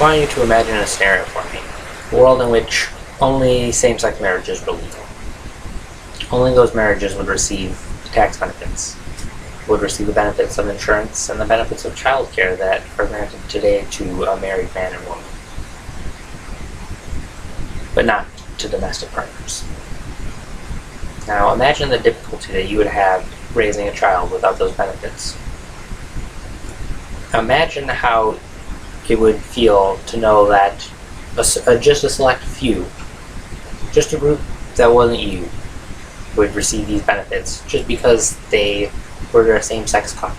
want you to imagine a scenario for me. A world in which only same-sex marriages were legal. Only those marriages would receive tax benefits, would receive the benefits of insurance and the benefits of childcare that are granted today to a married man and woman, but not to domestic partners. Now imagine the difficulty that you would have raising a child without those benefits. Imagine how it would feel to know that just a select few, just a group that wasn't you, would receive these benefits just because they were a same-sex couple.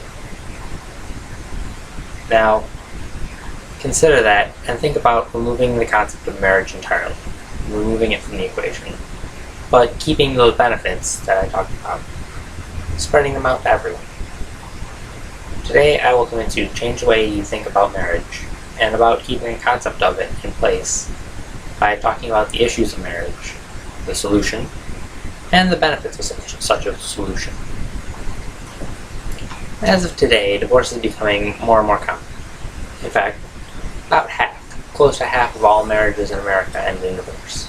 Now, consider that and think about removing the concept of marriage entirely, removing it from the equation, but keeping those benefits that I talked about, spreading them out to everyone. Today I will commit to change the way you think about marriage and about keeping the concept of it in place by talking about the issues of marriage, the solution, and the benefits of such a solution. As of today, divorce is becoming more and more common. In fact, about half, close to half of all marriages in America end in divorce.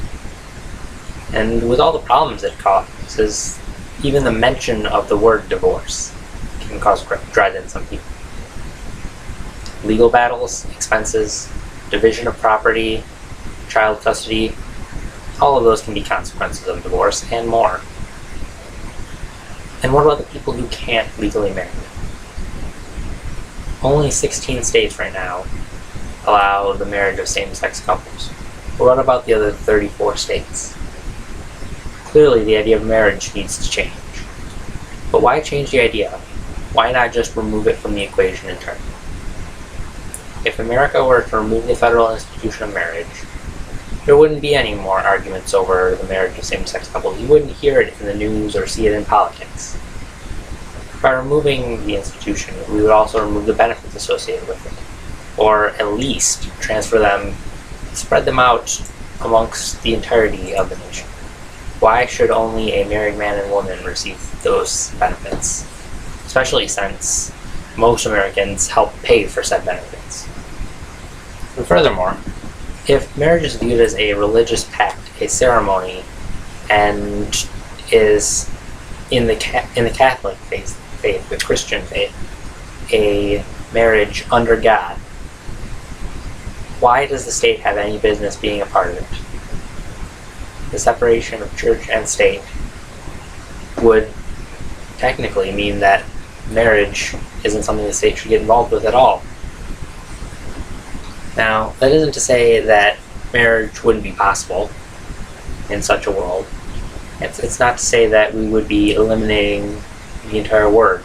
And with all the problems it causes, even the mention of the word divorce can cause dread in some people. Legal battles, expenses, division of property, child custody, all of those can be consequences of divorce and more. And what about the people who can't legally marry? Only 16 states right now allow the marriage of same-sex couples. But what about the other 34 states? Clearly the idea of marriage needs to change. But why change the idea? Why not just remove it from the equation entirely? If America were to remove the federal institution of marriage, there wouldn't be any more arguments over the marriage of same-sex couples. You wouldn't hear it in the news or see it in politics. By removing the institution, we would also remove the benefits associated with it, or at least transfer them, spread them out amongst the entirety of the nation. Why should only a married man and woman receive those benefits, especially since most Americans help pay for said benefits? And furthermore, if marriage is viewed as a religious pact, a ceremony, and is in the Catholic faith, the Christian faith, a marriage under God, why does the state have any business being a part of it? The separation of church and state would technically mean that marriage isn't something the state should get involved with at all. Now, that isn't to say that marriage wouldn't be possible in such a world. It's not to say that we would be eliminating the entire word.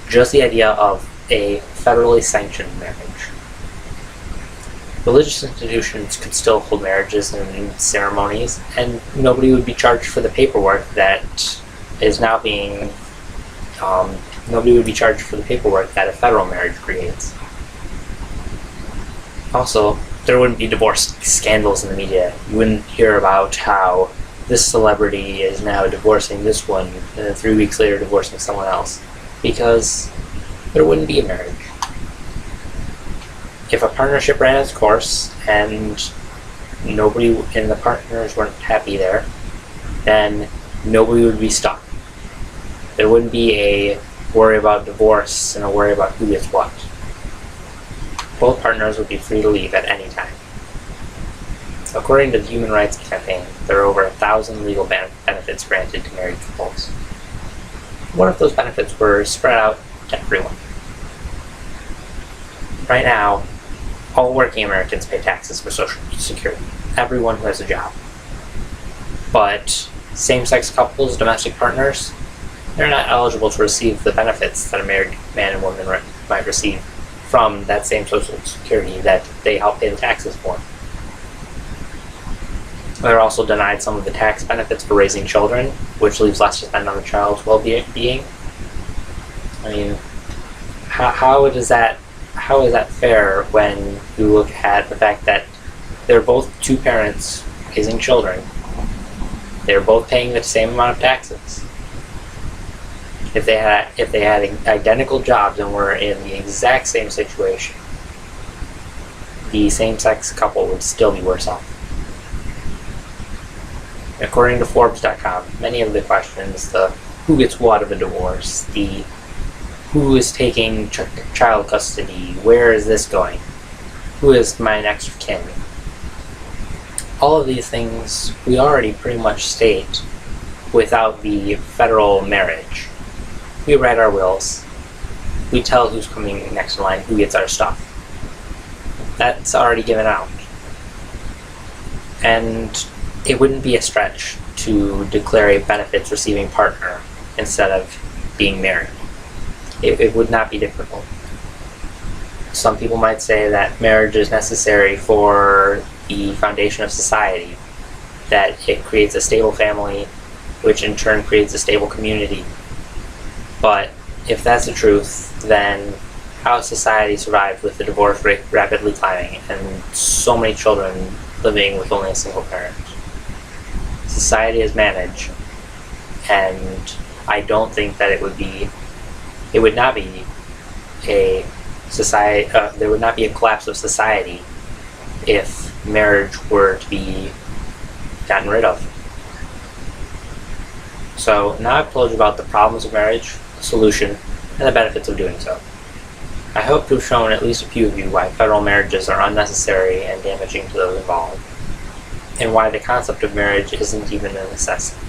Just the idea of a federally sanctioned marriage. Religious institutions could still hold marriages and ceremonies, and nobody would be charged for the paperwork that is now being... nobody would be charged for the paperwork that a federal marriage creates. Also, there wouldn't be divorce scandals in the media. You wouldn't hear about how this celebrity is now divorcing this one, and then 3 weeks later divorcing someone else, because there wouldn't be a marriage. If a partnership ran its course, and nobody and the partners weren't happy there, then nobody would be stuck. There wouldn't be a worry about divorce and a worry about who gets what. Both partners would be free to leave at any time. According to the Human Rights Campaign, there are over 1,000 legal benefits granted to married couples. What if those benefits were spread out to everyone? Right now, all working Americans pay taxes for Social Security. Everyone who has a job. But same-sex couples, domestic partners, they're not eligible to receive the benefits that a married man and woman might receive from that same Social Security that they help pay the taxes for. They're also denied some of the tax benefits for raising children, which leaves less to spend on the child's well-being. I mean, how is that fair when you look at the fact that they're both two parents raising children? They're both paying the same amount of taxes. If they had identical jobs and were in the exact same situation, the same-sex couple would still be worse off. According to Forbes.com, many of the questions, the who gets what of a divorce, the who is taking child custody, where is this going, who is my next of kin, all of these things we already pretty much state without the federal marriage. We write our wills, we tell who's coming next in line, who gets our stuff. That's already given out. And it wouldn't be a stretch to declare a benefits receiving partner instead of being married. It would not be difficult. Some people might say that marriage is necessary for the foundation of society, that it creates a stable family, which in turn creates a stable community. But if that's the truth, then how has society survived with the divorce rate rapidly climbing and so many children living with only a single parent? Society has managed, and I don't think that it would not be a society, there would not be a collapse of society if marriage were to be gotten rid of. So now I've told you about the problems of marriage, the solution, and the benefits of doing so. I hope to have shown at least a few of you why federal marriages are unnecessary and damaging to those involved, and why the concept of marriage isn't even a necessity.